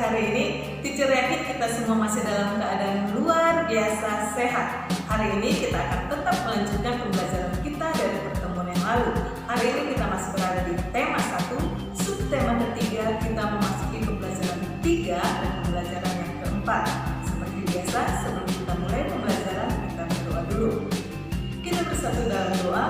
hari ini, Teacher yakin kita semua masih dalam keadaan luar biasa sehat. Hari ini kita akan tetap melanjutkan pembelajaran kita dari pertemuan yang lalu. Hari ini kita masih berada di tema 1, subtema ketiga, kita memasuki pembelajaran 3 dan pembelajaran yang keempat. Seperti biasa, sebelum kita mulai pembelajaran, kita berdoa dulu. Kita bersatu dalam doa.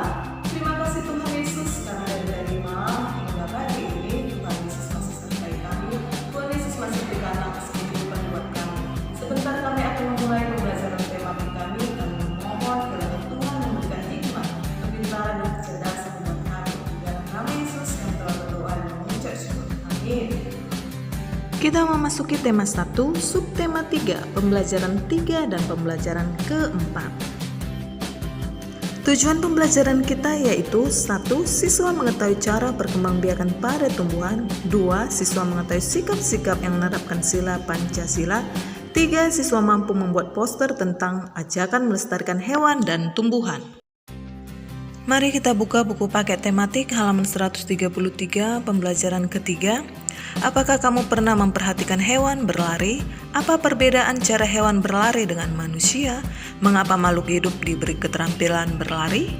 Terima kasih Tuhan Yesus karena dari malam hingga pagi ini Tuhan Yesus masih sertai kami. Tuhan Yesus masih berikan nafas kehidupan buat kami. Sebentar kami akan memulai pembelajaran tema kami. Kami memohon kiranya Tuhan memberikan hikmat, kepintaran dan kecerdasan buat kami. Dalam nama Yesus yang telah berdoa dan mengucap syukur. Amin. Kita memasuki tema 1, subtema 3, pembelajaran 3 dan pembelajaran keempat. Tujuan pembelajaran kita yaitu 1. Siswa mengetahui cara perkembangbiakan pada tumbuhan. 2. Siswa mengetahui sikap-sikap yang menerapkan sila Pancasila. 3. Siswa mampu membuat poster tentang ajakan melestarikan hewan dan tumbuhan. Mari kita buka buku paket tematik halaman 133 pembelajaran ketiga. Apakah kamu pernah memperhatikan hewan berlari? Apa perbedaan cara hewan berlari dengan manusia? Mengapa makhluk hidup diberi keterampilan berlari?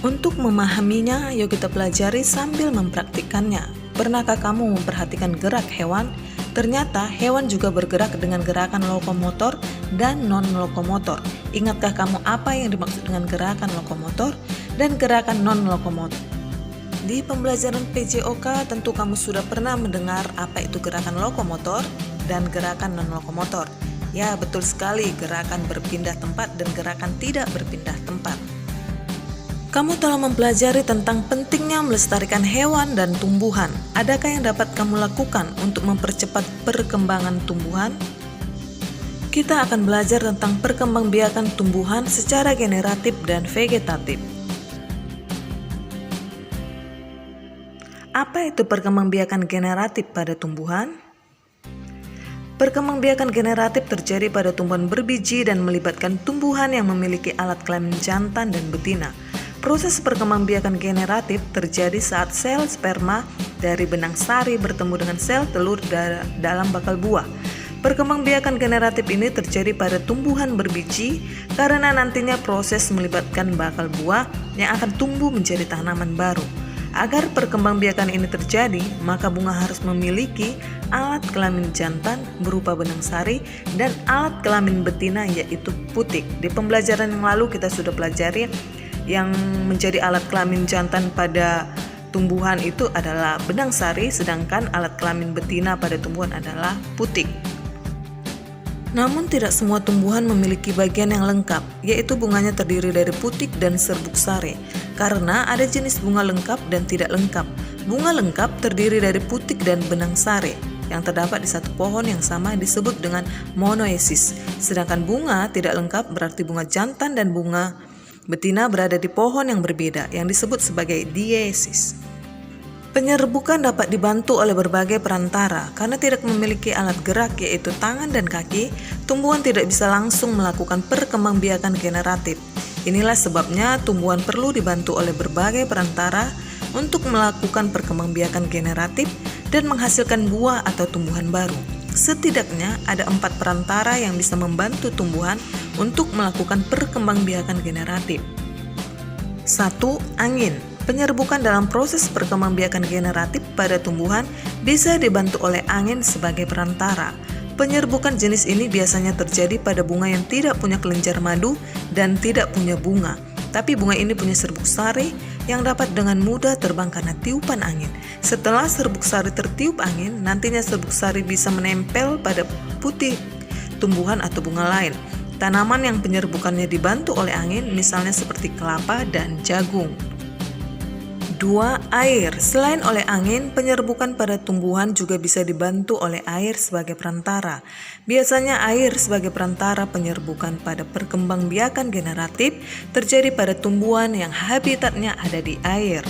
Untuk memahaminya, yuk kita pelajari sambil mempraktikkannya. Pernahkah kamu memperhatikan gerak hewan? Ternyata hewan juga bergerak dengan gerakan lokomotor dan non-lokomotor. Ingatkah kamu apa yang dimaksud dengan gerakan lokomotor dan gerakan non-lokomotor? Di pembelajaran PJOK tentu kamu sudah pernah mendengar apa itu gerakan lokomotor dan gerakan non-lokomotor. Ya, betul sekali, gerakan berpindah tempat dan gerakan tidak berpindah tempat. Kamu telah mempelajari tentang pentingnya melestarikan hewan dan tumbuhan. Adakah yang dapat kamu lakukan untuk mempercepat perkembangan tumbuhan? Kita akan belajar tentang perkembangbiakan tumbuhan secara generatif dan vegetatif. Apa itu perkembangbiakan generatif pada tumbuhan? Perkembangbiakan generatif terjadi pada tumbuhan berbiji dan melibatkan tumbuhan yang memiliki alat kelamin jantan dan betina. Proses perkembangbiakan generatif terjadi saat sel sperma dari benang sari bertemu dengan sel telur dalam bakal buah. Perkembangbiakan generatif ini terjadi pada tumbuhan berbiji karena nantinya proses melibatkan bakal buah yang akan tumbuh menjadi tanaman baru. Agar perkembangbiakan ini terjadi, maka bunga harus memiliki alat kelamin jantan berupa benang sari dan alat kelamin betina yaitu putik. Di pembelajaran yang lalu kita sudah pelajari yang menjadi alat kelamin jantan pada tumbuhan itu adalah benang sari, sedangkan alat kelamin betina pada tumbuhan adalah putik. Namun tidak semua tumbuhan memiliki bagian yang lengkap, yaitu bunganya terdiri dari putik dan serbuk sari. Karena ada jenis bunga lengkap dan tidak lengkap. Bunga lengkap terdiri dari putik dan benang sari yang terdapat di satu pohon yang sama disebut dengan monoesis. Sedangkan bunga tidak lengkap berarti bunga jantan dan bunga betina berada di pohon yang berbeda yang disebut sebagai diesis. Penyerbukan dapat dibantu oleh berbagai perantara. Karena tidak memiliki alat gerak yaitu tangan dan kaki, tumbuhan tidak bisa langsung melakukan perkembangbiakan generatif. Inilah sebabnya tumbuhan perlu dibantu oleh berbagai perantara untuk melakukan perkembangbiakan generatif dan menghasilkan buah atau tumbuhan baru. Setidaknya ada 4 perantara yang bisa membantu tumbuhan untuk melakukan perkembangbiakan generatif. 1. Angin. Penyerbukan dalam proses perkembangbiakan generatif pada tumbuhan bisa dibantu oleh angin sebagai perantara. Penyerbukan jenis ini biasanya terjadi pada bunga yang tidak punya kelenjar madu dan tidak punya bunga. Tapi bunga ini punya serbuk sari yang dapat dengan mudah terbang karena tiupan angin. Setelah serbuk sari tertiup angin, nantinya serbuk sari bisa menempel pada putih tumbuhan atau bunga lain. Tanaman yang penyerbukannya dibantu oleh angin misalnya seperti kelapa dan jagung. 2. Air. Selain oleh angin, penyerbukan pada tumbuhan juga bisa dibantu oleh air sebagai perantara. Biasanya air sebagai perantara penyerbukan pada perkembangbiakan generatif terjadi pada tumbuhan yang habitatnya ada di air.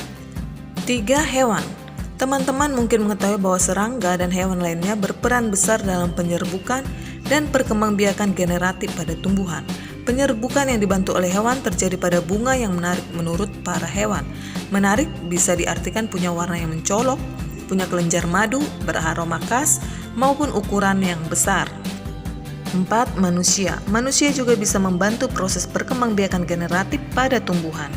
3. Hewan. Teman-teman mungkin mengetahui bahwa serangga dan hewan lainnya berperan besar dalam penyerbukan dan perkembangbiakan generatif pada tumbuhan. Penyerbukan yang dibantu oleh hewan terjadi pada bunga yang menarik menurut para hewan. Menarik bisa diartikan punya warna yang mencolok, punya kelenjar madu, beraroma khas, maupun ukuran yang besar. 4. Manusia. Manusia juga bisa membantu proses perkembangbiakan generatif pada tumbuhan.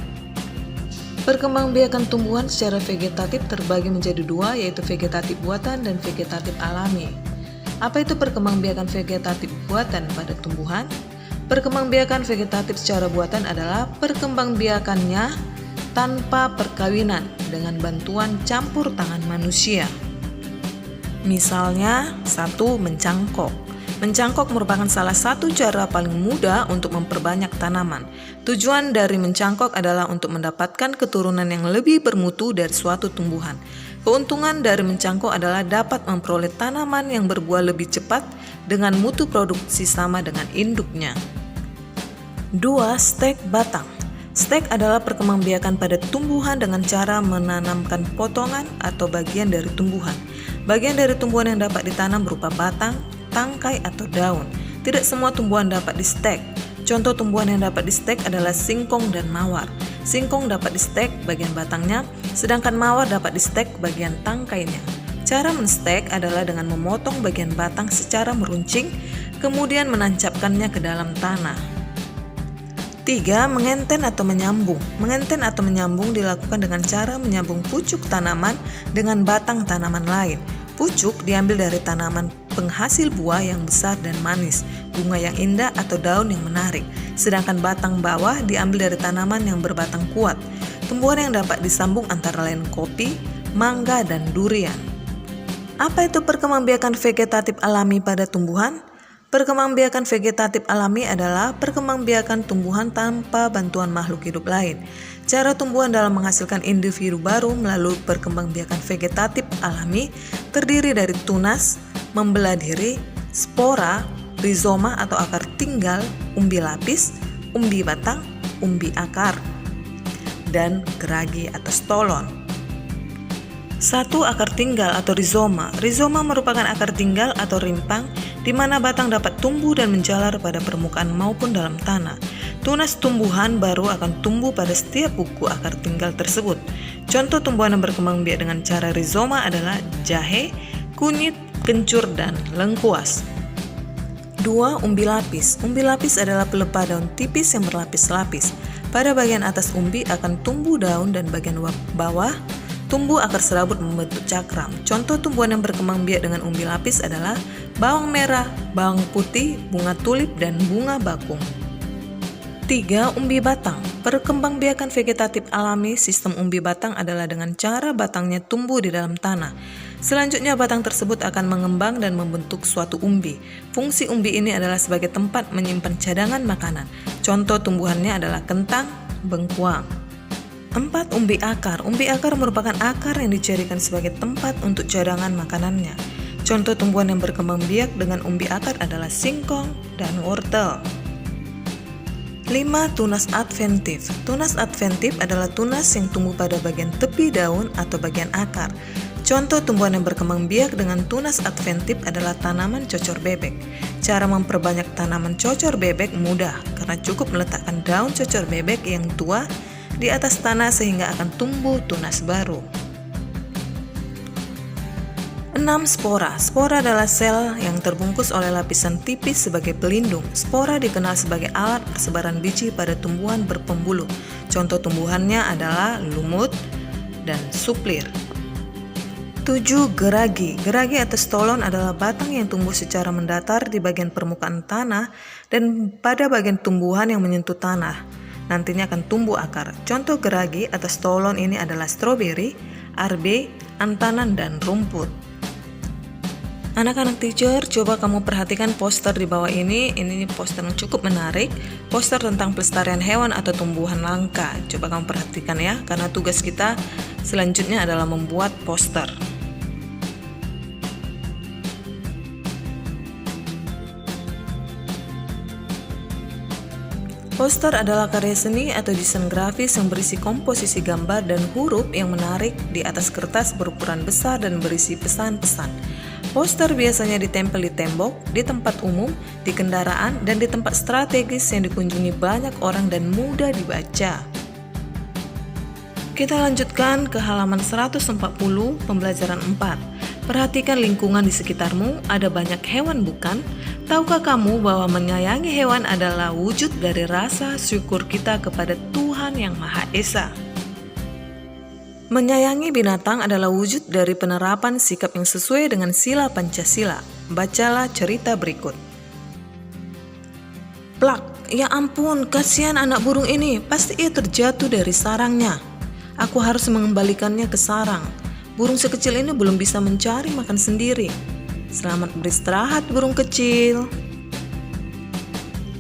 Perkembangbiakan tumbuhan secara vegetatif terbagi menjadi dua, yaitu vegetatif buatan dan vegetatif alami. Apa itu perkembangbiakan vegetatif buatan pada tumbuhan? Perkembangbiakan vegetatif secara buatan adalah perkembangbiakannya tanpa perkawinan dengan bantuan campur tangan manusia. Misalnya, 1. Mencangkok. Mencangkok merupakan salah satu cara paling mudah untuk memperbanyak tanaman. Tujuan dari mencangkok adalah untuk mendapatkan keturunan yang lebih bermutu dari suatu tumbuhan. Keuntungan dari mencangkok adalah dapat memperoleh tanaman yang berbuah lebih cepat dengan mutu produksi sama dengan induknya. 2. Stek batang. Stek adalah perkembangbiakan pada tumbuhan dengan cara menanamkan potongan atau bagian dari tumbuhan. Bagian dari tumbuhan yang dapat ditanam berupa batang, tangkai atau daun. Tidak semua tumbuhan dapat di-stek. Contoh tumbuhan yang dapat di-stek adalah singkong dan mawar. Singkong dapat di-stek bagian batangnya, sedangkan mawar dapat di-stek bagian tangkainya. Cara men-stek adalah dengan memotong bagian batang secara meruncing, kemudian menancapkannya ke dalam tanah. 3. Mengenten atau menyambung. Mengenten atau menyambung dilakukan dengan cara menyambung pucuk tanaman dengan batang tanaman lain. Pucuk diambil dari tanaman penghasil buah yang besar dan manis, bunga yang indah atau daun yang menarik. Sedangkan batang bawah diambil dari tanaman yang berbatang kuat. Tumbuhan yang dapat disambung antara lain kopi, mangga, dan durian. Apa itu perkembangbiakan vegetatif alami pada tumbuhan? Perkembangbiakan vegetatif alami adalah perkembangbiakan tumbuhan tanpa bantuan makhluk hidup lain. Cara tumbuhan dalam menghasilkan individu baru melalui perkembangbiakan vegetatif alami terdiri dari tunas, membelah diri, spora, rizoma atau akar tinggal, umbi lapis, umbi batang, umbi akar, dan geragi atau stolon. 1. Akar tinggal atau rizoma. Rizoma merupakan akar tinggal atau rimpang di mana batang dapat tumbuh dan menjalar pada permukaan maupun dalam tanah. Tunas tumbuhan baru akan tumbuh pada setiap buku akar tinggal tersebut. Contoh tumbuhan yang berkembang biak dengan cara rizoma adalah jahe, kunyit, kencur, dan lengkuas. 2. Umbi lapis. Umbi lapis adalah pelepah daun tipis yang berlapis-lapis. Pada bagian atas umbi akan tumbuh daun dan bagian bawah tumbuh akar serabut membentuk cakram. Contoh tumbuhan yang berkembang biak dengan umbi lapis adalah bawang merah, bawang putih, bunga tulip, dan bunga bakung. 3. Umbi batang. Perkembangbiakan vegetatif alami sistem umbi batang adalah dengan cara batangnya tumbuh di dalam tanah. Selanjutnya batang tersebut akan mengembang dan membentuk suatu umbi. Fungsi umbi ini adalah sebagai tempat menyimpan cadangan makanan. Contoh tumbuhannya adalah kentang, bengkuang. 4. Umbi akar. Umbi akar merupakan akar yang dijadikan sebagai tempat untuk cadangan makanannya. Contoh tumbuhan yang berkembang biak dengan umbi akar adalah singkong dan wortel. 5. Tunas adventif. Tunas adventif adalah tunas yang tumbuh pada bagian tepi daun atau bagian akar. Contoh tumbuhan yang berkembang biak dengan tunas adventif adalah tanaman cocor bebek. Cara memperbanyak tanaman cocor bebek mudah karena cukup meletakkan daun cocor bebek yang tua di atas tanah sehingga akan tumbuh tunas baru. 6. Spora. Spora adalah sel yang terbungkus oleh lapisan tipis sebagai pelindung. Spora dikenal sebagai alat persebaran biji pada tumbuhan berpembuluh. Contoh tumbuhannya adalah lumut dan suplir. 7. Geragi. Geragi atau stolon adalah batang yang tumbuh secara mendatar di bagian permukaan tanah dan pada bagian tumbuhan yang menyentuh tanah. Nantinya akan tumbuh akar. Contoh geragi atau stolon ini adalah stroberi, arbe, antanan, dan rumput. Anak-anak teacher, coba kamu perhatikan poster di bawah ini. Ini poster yang cukup menarik. Poster tentang pelestarian hewan atau tumbuhan langka. Coba kamu perhatikan ya, karena tugas kita selanjutnya adalah membuat poster. Poster adalah karya seni atau desain grafis yang berisi komposisi gambar dan huruf yang menarik di atas kertas berukuran besar dan berisi pesan-pesan. Poster biasanya ditempel di tembok, di tempat umum, di kendaraan, dan di tempat strategis yang dikunjungi banyak orang dan mudah dibaca. Kita lanjutkan ke halaman 140 pembelajaran 4. Perhatikan lingkungan di sekitarmu, ada banyak hewan bukan? Tahukah kamu bahwa menyayangi hewan adalah wujud dari rasa syukur kita kepada Tuhan Yang Maha Esa? Menyayangi binatang adalah wujud dari penerapan sikap yang sesuai dengan sila Pancasila. Bacalah cerita berikut. Plak, ya ampun, kasihan anak burung ini, pasti ia terjatuh dari sarangnya. Aku harus mengembalikannya ke sarang. Burung sekecil ini belum bisa mencari makan sendiri. Selamat beristirahat burung kecil.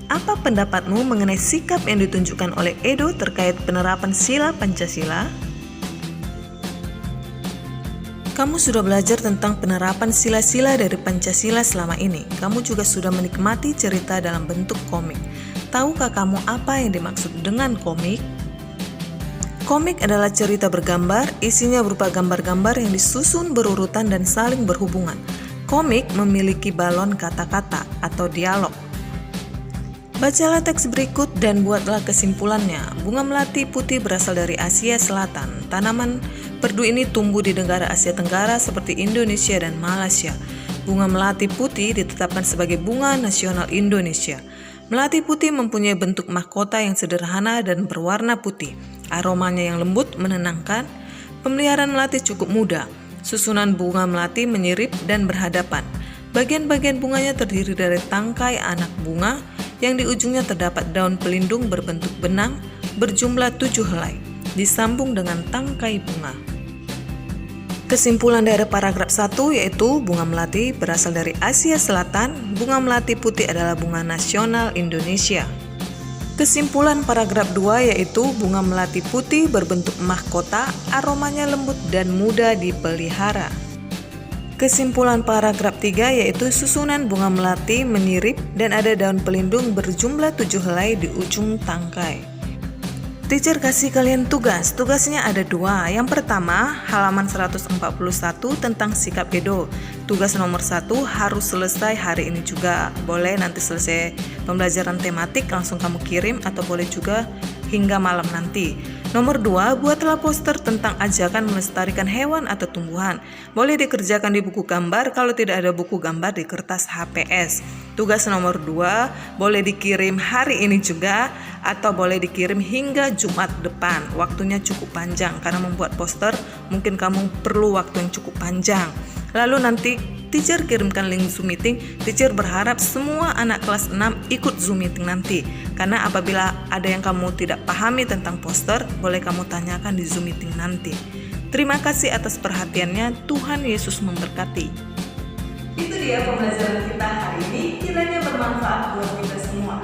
Apa pendapatmu mengenai sikap yang ditunjukkan oleh Edo terkait penerapan sila Pancasila? Kamu sudah belajar tentang penerapan sila-sila dari Pancasila selama ini. Kamu juga sudah menikmati cerita dalam bentuk komik. Tahukah kamu apa yang dimaksud dengan komik? Komik adalah cerita bergambar, isinya berupa gambar-gambar yang disusun berurutan dan saling berhubungan. Komik memiliki balon kata-kata atau dialog. Bacalah teks berikut dan buatlah kesimpulannya. Bunga melati putih berasal dari Asia Selatan. Tanaman perdu ini tumbuh di negara Asia Tenggara seperti Indonesia dan Malaysia. Bunga melati putih ditetapkan sebagai bunga nasional Indonesia. Melati putih mempunyai bentuk mahkota yang sederhana dan berwarna putih. Aromanya yang lembut menenangkan. Pemeliharaan melati cukup mudah. Susunan bunga melati menyirip dan berhadapan. Bagian-bagian bunganya terdiri dari tangkai anak bunga yang di ujungnya terdapat daun pelindung berbentuk benang berjumlah 7 helai, disambung dengan tangkai bunga. Kesimpulan dari paragraf 1 yaitu bunga melati berasal dari Asia Selatan, bunga melati putih adalah bunga nasional Indonesia. Kesimpulan paragraf 2 yaitu bunga melati putih berbentuk mahkota, aromanya lembut dan mudah dipelihara. Kesimpulan paragraf 3 yaitu susunan bunga melati menyirip dan ada daun pelindung berjumlah 7 helai di ujung tangkai. Teacher kasih kalian tugas. Tugasnya ada 2. Yang pertama, halaman 141 tentang sikap Edo. Tugas nomor 1 harus selesai hari ini juga. Boleh nanti selesai pembelajaran tematik langsung kamu kirim atau boleh juga hingga malam nanti. Nomor 2, buatlah poster tentang ajakan melestarikan hewan atau tumbuhan. Boleh dikerjakan di buku gambar, kalau tidak ada buku gambar di kertas HPS. Tugas nomor 2, boleh dikirim hari ini juga atau boleh dikirim hingga Jumat depan. Waktunya cukup panjang karena membuat poster mungkin kamu perlu waktu yang cukup panjang. Lalu nanti teacher kirimkan link Zoom meeting. Teacher berharap semua anak kelas 6 ikut Zoom meeting nanti. Karena apabila ada yang kamu tidak pahami tentang poster, boleh kamu tanyakan di Zoom meeting nanti. Terima kasih atas perhatiannya. Tuhan Yesus memberkati. Itu dia pembelajaran kita hari ini. Kiranya bermanfaat buat kita semua.